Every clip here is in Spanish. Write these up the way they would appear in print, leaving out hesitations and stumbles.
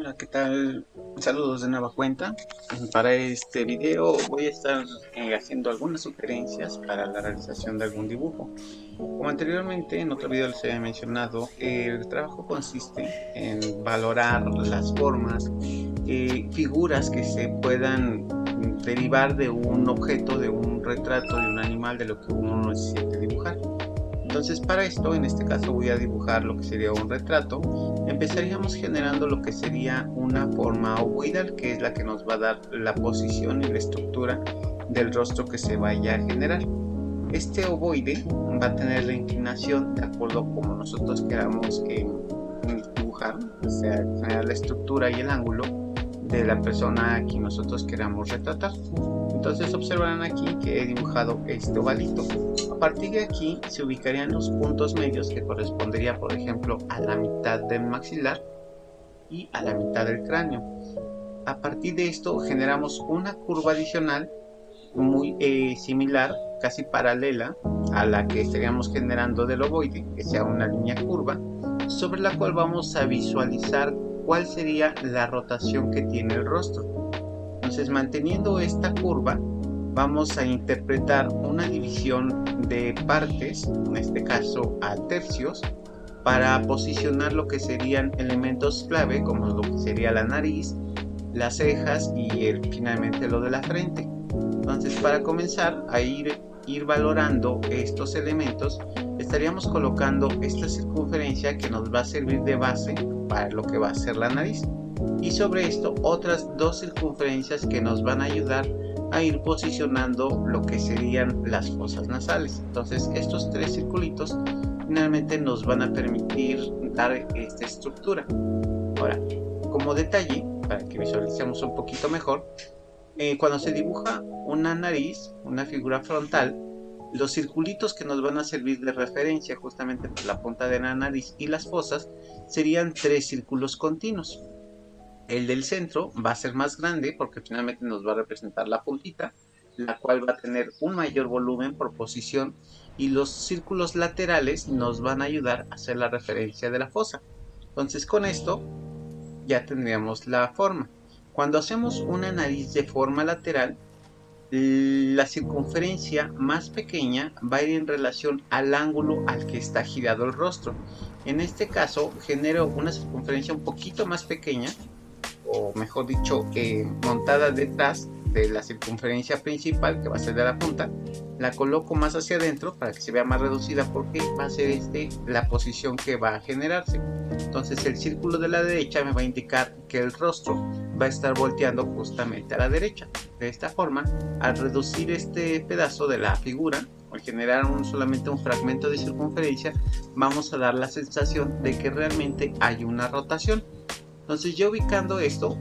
Hola, ¿qué tal? Saludos de nueva cuenta. Para este video voy a estar haciendo algunas sugerencias para la realización de algún dibujo. Como anteriormente en otro video les había mencionado, el trabajo consiste en valorar las formas, figuras que se puedan derivar de un objeto, de un retrato, de un animal, de lo que uno necesite dibujar. Entonces para esto, en este caso voy a dibujar lo que sería un retrato. Empezaríamos generando lo que sería una forma ovoidal, que es la que nos va a dar la posición y la estructura del rostro que se vaya a generar. Este ovoide va a tener la inclinación de acuerdo como nosotros queramos dibujar, o sea, generar la estructura y el ángulo de la persona a quien nosotros queramos retratar. Entonces observarán aquí que he dibujado este ovalito. A partir de aquí se ubicarían los puntos medios, que correspondería por ejemplo a la mitad del maxilar y a la mitad del cráneo. A partir de esto generamos una curva adicional muy similar, casi paralela a la que estaríamos generando del ovoide, que sea una línea curva, sobre la cual vamos a visualizar cuál sería la rotación que tiene el rostro. Entonces, manteniendo esta curva, vamos a interpretar una división de partes, en este caso a tercios, para posicionar lo que serían elementos clave, como lo que sería la nariz, las cejas y finalmente lo de la frente. Entonces, para comenzar a ir valorando estos elementos, estaríamos colocando esta circunferencia que nos va a servir de base para lo que va a ser la nariz, y sobre esto otras dos circunferencias que nos van a ayudar a ir posicionando lo que serían las fosas nasales. Entonces estos tres circulitos finalmente nos van a permitir dar esta estructura. Ahora, como detalle, para que visualicemos un poquito mejor, cuando se dibuja una nariz, una figura frontal, los circulitos que nos van a servir de referencia justamente por la punta de la nariz y las fosas serían tres círculos continuos. El del centro va a ser más grande porque finalmente nos va a representar la puntita, la cual va a tener un mayor volumen por posición, y los círculos laterales nos van a ayudar a hacer la referencia de la fosa. Entonces con esto ya tendríamos la forma. Cuando hacemos una nariz de forma lateral, la circunferencia más pequeña va a ir en relación al ángulo al que está girado el rostro. En este caso genero una circunferencia un poquito más pequeña, o mejor dicho, montada detrás de la circunferencia principal, que va a ser de la punta. La coloco más hacia adentro para que se vea más reducida, porque va a ser la posición que va a generarse. Entonces el círculo de la derecha me va a indicar que el rostro va a estar volteando justamente a la derecha. De esta forma, al reducir este pedazo de la figura, al generar solamente un fragmento de circunferencia, vamos a dar la sensación de que realmente hay una rotación. Entonces, ya ubicando esto,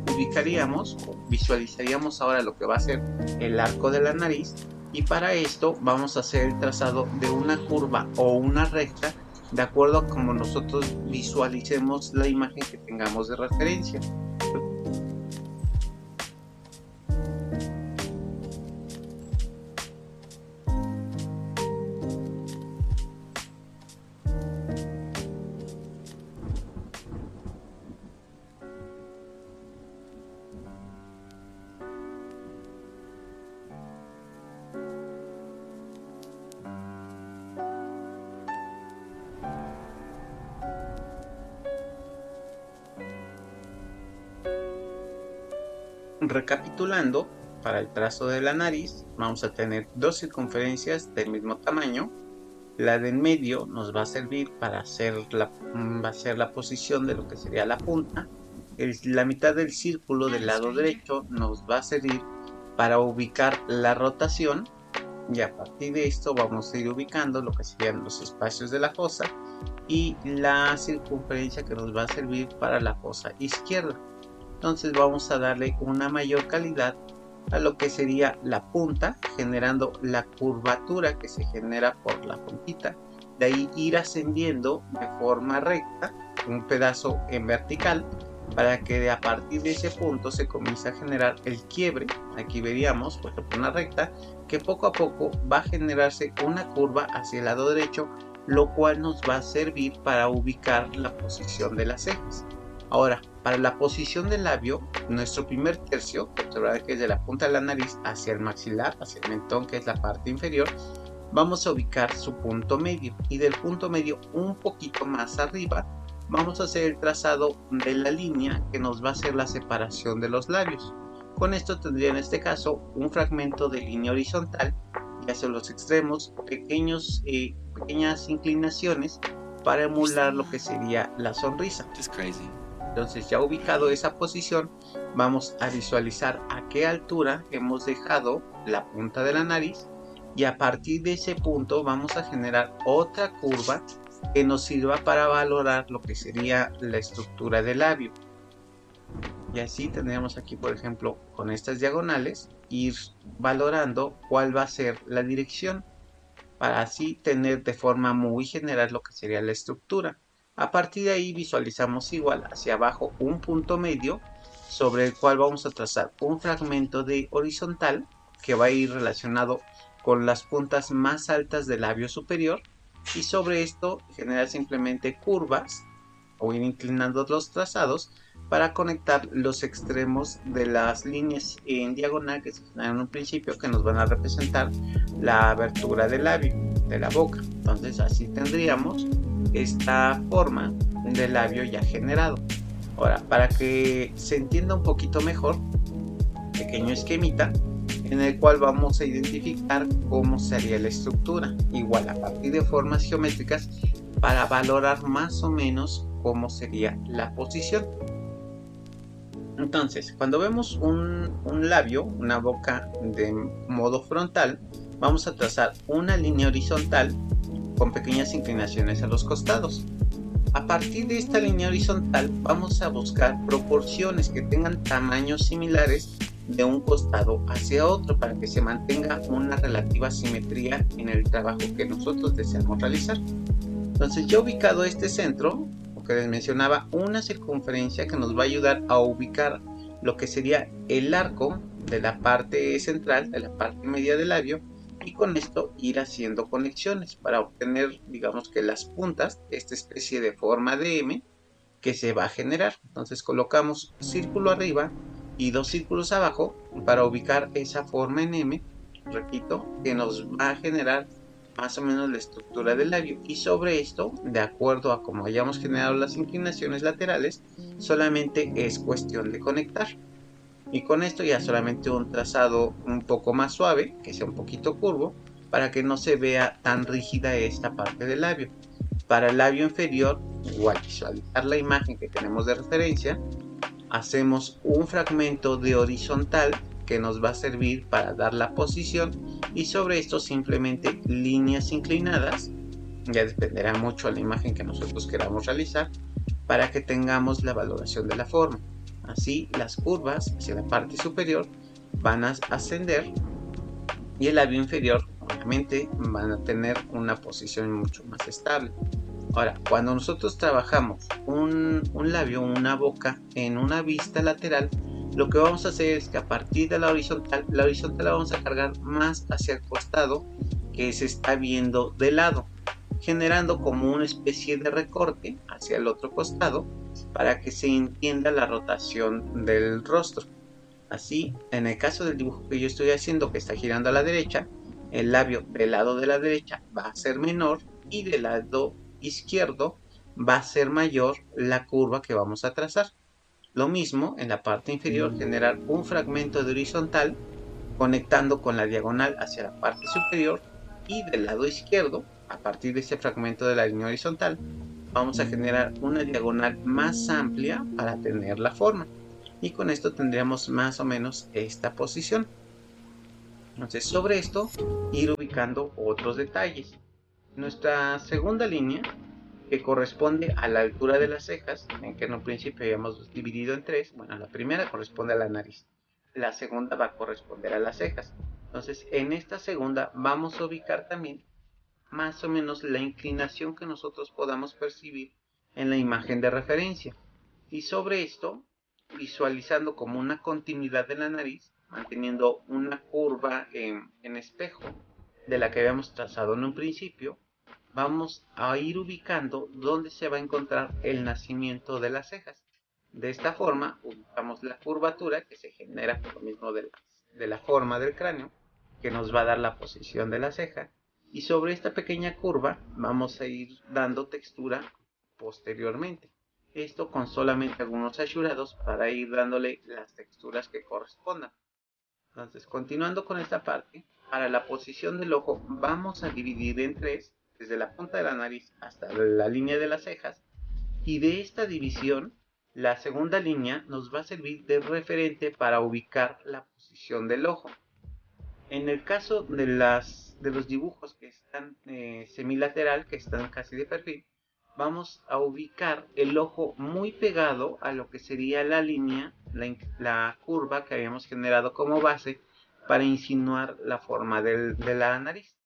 visualizaríamos ahora lo que va a ser el arco de la nariz, y para esto vamos a hacer el trazado de una curva o una recta de acuerdo a como nosotros visualicemos la imagen que tengamos de referencia. Recapitulando, para el trazo de la nariz vamos a tener dos circunferencias del mismo tamaño. La de en medio nos va a servir para hacer la posición de lo que sería la punta. La mitad del círculo del lado derecho nos va a servir para ubicar la rotación, y a partir de esto vamos a ir ubicando lo que serían los espacios de la fosa y la circunferencia que nos va a servir para la fosa izquierda. Entonces vamos a darle una mayor calidad a lo que sería la punta, generando la curvatura que se genera por la puntita. De ahí ir ascendiendo de forma recta un pedazo en vertical, para que a partir de ese punto se comience a generar el quiebre. Aquí veríamos, por ejemplo, una recta que poco a poco va a generarse una curva hacia el lado derecho, lo cual nos va a servir para ubicar la posición de las cejas. Ahora, para la posición del labio, nuestro primer tercio, que observará que es de la punta de la nariz hacia el maxilar, hacia el mentón, que es la parte inferior, vamos a ubicar su punto medio, y del punto medio un poquito más arriba vamos a hacer el trazado de la línea que nos va a hacer la separación de los labios. Con esto tendría en este caso un fragmento de línea horizontal y hacia los extremos pequeñas inclinaciones para emular lo que sería la sonrisa. Entonces, ya ubicado esa posición, vamos a visualizar a qué altura hemos dejado la punta de la nariz, y a partir de ese punto vamos a generar otra curva que nos sirva para valorar lo que sería la estructura del labio. Y así tendríamos aquí, por ejemplo, con estas diagonales, ir valorando cuál va a ser la dirección, para así tener de forma muy general lo que sería la estructura. A partir de ahí visualizamos igual hacia abajo un punto medio sobre el cual vamos a trazar un fragmento de horizontal que va a ir relacionado con las puntas más altas del labio superior, y sobre esto generar simplemente curvas o ir inclinando los trazados para conectar los extremos de las líneas en diagonal que se generan en un principio, que nos van a representar la abertura del labio, de la boca. Entonces así tendríamos esta forma del labio ya generado. Ahora, para que se entienda un poquito mejor, pequeño esquemita en el cual vamos a identificar cómo sería la estructura, igual a partir de formas geométricas, para valorar más o menos cómo sería la posición. Entonces, cuando vemos un labio, una boca de modo frontal, vamos a trazar una línea horizontal con pequeñas inclinaciones a los costados. A partir de esta línea horizontal vamos a buscar proporciones que tengan tamaños similares de un costado hacia otro, para que se mantenga una relativa simetría en el trabajo que nosotros deseamos realizar. Entonces, ya ubicado este centro, que les mencionaba, una circunferencia que nos va a ayudar a ubicar lo que sería el arco de la parte central, de la parte media del labio, y con esto ir haciendo conexiones para obtener, digamos que las puntas, esta especie de forma de M que se va a generar. Entonces colocamos círculo arriba y dos círculos abajo para ubicar esa forma en M, repito, que nos va a generar más o menos la estructura del labio, y sobre esto, de acuerdo a cómo hayamos generado las inclinaciones laterales, solamente es cuestión de conectar. Y con esto ya solamente un trazado un poco más suave, que sea un poquito curvo, para que no se vea tan rígida esta parte del labio. Para el labio inferior, igual, visualizar la imagen que tenemos de referencia, hacemos un fragmento de horizontal que nos va a servir para dar la posición, y sobre esto simplemente líneas inclinadas, ya dependerá mucho de la imagen que nosotros queramos realizar, para que tengamos la valoración de la forma. Así las curvas hacia la parte superior van a ascender y el labio inferior obviamente van a tener una posición mucho más estable. Ahora, cuando nosotros trabajamos un labio, una boca en una vista lateral, lo que vamos a hacer es que a partir de la horizontal la vamos a cargar más hacia el costado que se está viendo de lado, generando como una especie de recorte hacia el otro costado para que se entienda la rotación del rostro. Así, en el caso del dibujo que yo estoy haciendo, que está girando a la derecha, el labio del lado de la derecha va a ser menor, y del lado izquierdo va a ser mayor la curva que vamos a trazar. Lo mismo en la parte inferior, generar un fragmento de horizontal conectando con la diagonal hacia la parte superior, y del lado izquierdo, a partir de ese fragmento de la línea horizontal, vamos a generar una diagonal más amplia para tener la forma, y con esto tendríamos más o menos esta posición. Entonces, sobre esto ir ubicando otros detalles. Nuestra segunda línea, que corresponde a la altura de las cejas, en que en un principio habíamos dividido en tres. Bueno, la primera corresponde a la nariz, la segunda va a corresponder a las cejas. Entonces, en esta segunda vamos a ubicar también más o menos la inclinación que nosotros podamos percibir en la imagen de referencia, y sobre esto, visualizando como una continuidad de la nariz, manteniendo una curva en espejo de la que habíamos trazado en un principio, vamos a ir ubicando dónde se va a encontrar el nacimiento de las cejas. De esta forma ubicamos la curvatura que se genera por lo mismo de la forma del cráneo, que nos va a dar la posición de la ceja, y sobre esta pequeña curva vamos a ir dando textura posteriormente. Esto con solamente algunos ayudados para ir dándole las texturas que correspondan. Entonces, continuando con esta parte, para la posición del ojo vamos a dividir en tres, desde la punta de la nariz hasta la línea de las cejas, y de esta división, la segunda línea nos va a servir de referente para ubicar la posición del ojo. En el caso de los dibujos que están semilateral, que están casi de perfil, vamos a ubicar el ojo muy pegado a lo que sería la línea, la curva que habíamos generado como base para insinuar la forma de la nariz.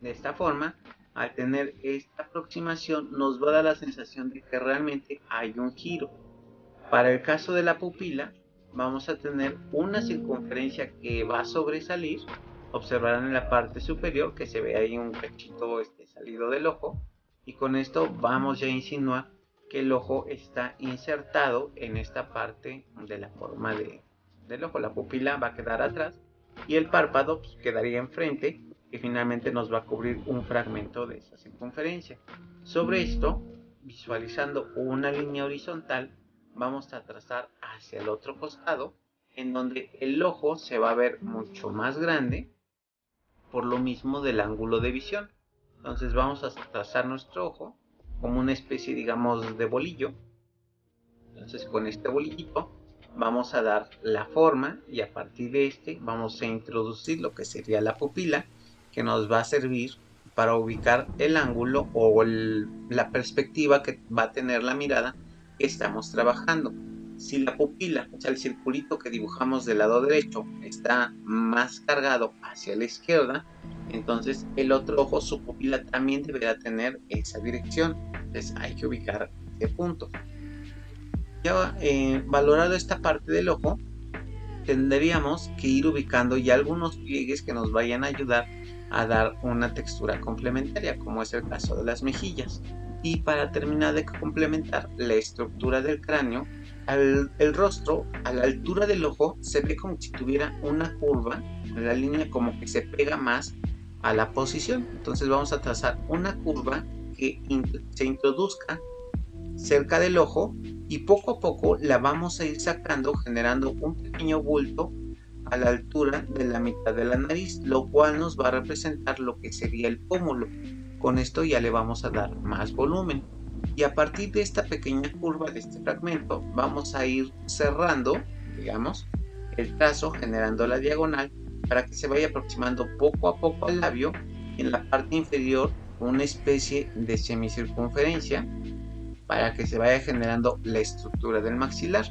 De esta forma, al tener esta aproximación, nos va a dar la sensación de que realmente hay un giro. Para el caso de la pupila, vamos a tener una circunferencia que va a sobresalir. Observarán en la parte superior que se ve ahí un cachito salido del ojo, y con esto vamos ya a insinuar que el ojo está insertado en esta parte de la forma del ojo. La pupila va a quedar atrás y el párpado pues, quedaría enfrente, que finalmente nos va a cubrir un fragmento de esa circunferencia. Sobre esto, visualizando una línea horizontal, vamos a trazar hacia el otro costado, en donde el ojo se va a ver mucho más grande por lo mismo del ángulo de visión. Entonces vamos a trazar nuestro ojo como una especie, digamos, de bolillo. Entonces con este bolillito vamos a dar la forma, y a partir de este vamos a introducir lo que sería la pupila, que nos va a servir para ubicar el ángulo o la perspectiva que va a tener la mirada que estamos trabajando. Si la pupila, o sea, el circulito que dibujamos del lado derecho, está más cargado hacia la izquierda, entonces el otro ojo, su pupila también deberá tener esa dirección. Entonces hay que ubicar ese punto. Ya valorado esta parte del ojo, tendríamos que ir ubicando ya algunos pliegues que nos vayan a ayudar a dar una textura complementaria, como es el caso de las mejillas. Y para terminar de complementar la estructura del cráneo, el rostro a la altura del ojo se ve como si tuviera una curva, la línea como que se pega más a la posición. Entonces vamos a trazar una curva que se introduzca cerca del ojo, y poco a poco la vamos a ir sacando, generando un pequeño bulto a la altura de la mitad de la nariz, lo cual nos va a representar lo que sería el pómulo. Con esto ya le vamos a dar más volumen, y a partir de esta pequeña curva, de este fragmento, vamos a ir cerrando, digamos, el trazo, generando la diagonal para que se vaya aproximando poco a poco al labio, y en la parte inferior una especie de semicircunferencia para que se vaya generando la estructura del maxilar,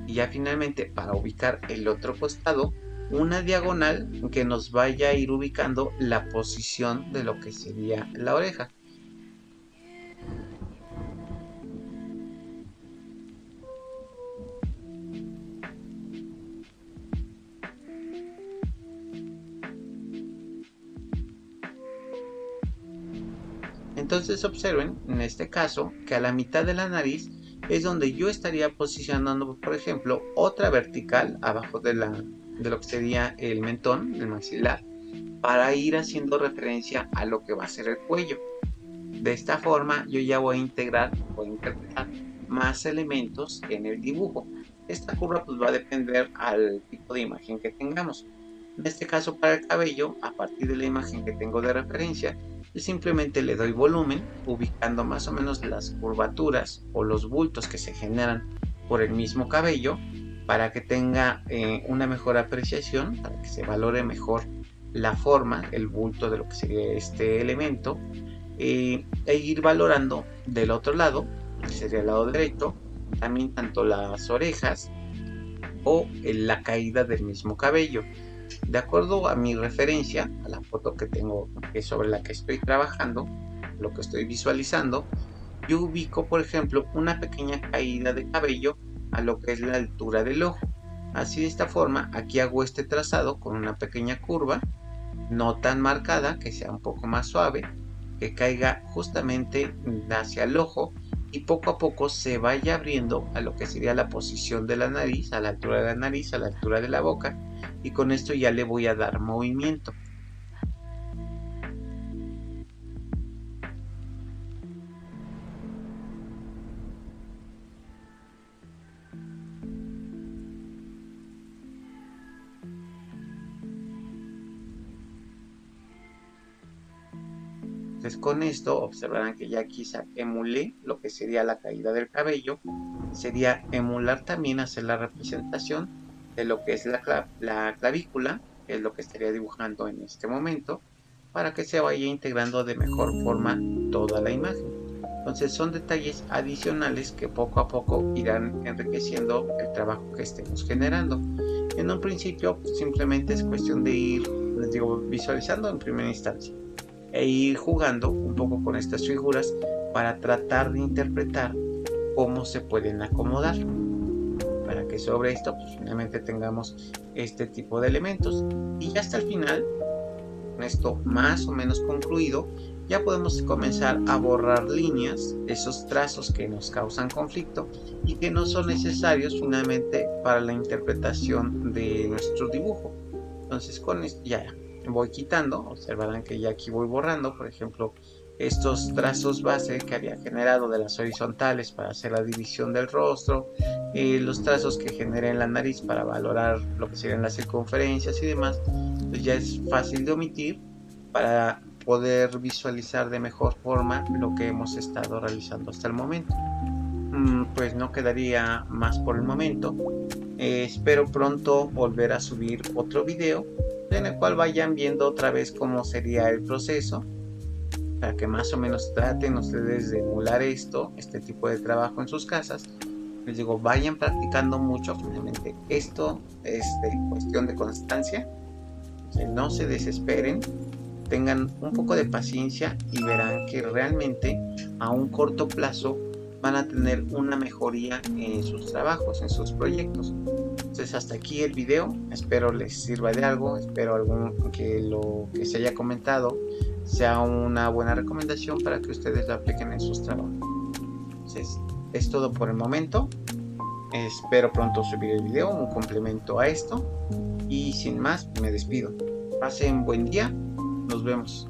y ya finalmente para ubicar el otro costado, una diagonal que nos vaya a ir ubicando la posición de lo que sería la oreja. Entonces observen en este caso que a la mitad de la nariz es donde yo estaría posicionando, por ejemplo, otra vertical abajo de lo que sería el mentón, el maxilar, para ir haciendo referencia a lo que va a ser el cuello. De esta forma yo ya voy a integrar o interpretar más elementos en el dibujo. Esta curva pues va a depender al tipo de imagen que tengamos. En este caso, para el cabello, a partir de la imagen que tengo de referencia, yo simplemente le doy volumen, ubicando más o menos las curvaturas o los bultos que se generan por el mismo cabello, para que tenga una mejor apreciación, para que se valore mejor la forma, el bulto de lo que sería este elemento, e ir valorando del otro lado, que sería el lado derecho, también tanto las orejas o la caída del mismo cabello. De acuerdo a mi referencia, a la foto que tengo sobre la que estoy trabajando, lo que estoy visualizando, yo ubico, por ejemplo, una pequeña caída de cabello a lo que es la altura del ojo. Así, de esta forma, aquí hago este trazado con una pequeña curva, no tan marcada, que sea un poco más suave, que caiga justamente hacia el ojo, y poco a poco se vaya abriendo a lo que sería la posición de la nariz, a la altura de la nariz, a la altura de la boca, y con esto ya le voy a dar movimiento. Entonces con esto observarán que ya quizá emulé lo que sería la caída del cabello. Sería emular también hacer la representación de lo que es la clavícula, que es lo que estaría dibujando en este momento, para que se vaya integrando de mejor forma toda la imagen. Entonces son detalles adicionales que poco a poco irán enriqueciendo el trabajo que estemos generando. En un principio pues, simplemente es cuestión de ir, les digo, visualizando en primera instancia e ir jugando un poco con estas figuras para tratar de interpretar cómo se pueden acomodar para que sobre esto pues, finalmente tengamos este tipo de elementos. Y ya hasta el final, con esto más o menos concluido, ya podemos comenzar a borrar líneas, esos trazos que nos causan conflicto y que no son necesarios finalmente para la interpretación de nuestro dibujo. Entonces con esto ya voy quitando, observarán que ya aquí voy borrando, por ejemplo, estos trazos base que había generado de las horizontales para hacer la división del rostro, los trazos que generé en la nariz para valorar lo que serían las circunferencias y demás, pues ya es fácil de omitir para poder visualizar de mejor forma lo que hemos estado realizando hasta el momento. Pues no quedaría más por el momento. Espero pronto volver a subir otro video en el cual vayan viendo otra vez cómo sería el proceso, para que más o menos traten ustedes de emular este tipo de trabajo en sus casas. Les digo, vayan practicando mucho, finalmente esto es de cuestión de constancia, no se desesperen, tengan un poco de paciencia y verán que realmente a un corto plazo van a tener una mejoría en sus trabajos, en sus proyectos. Entonces hasta aquí el video, espero les sirva de algo, espero que lo que se haya comentado sea una buena recomendación para que ustedes lo apliquen en sus trabajos. Entonces es todo por el momento, espero pronto subir el video, un complemento a esto, y sin más me despido. Pasen buen día, nos vemos.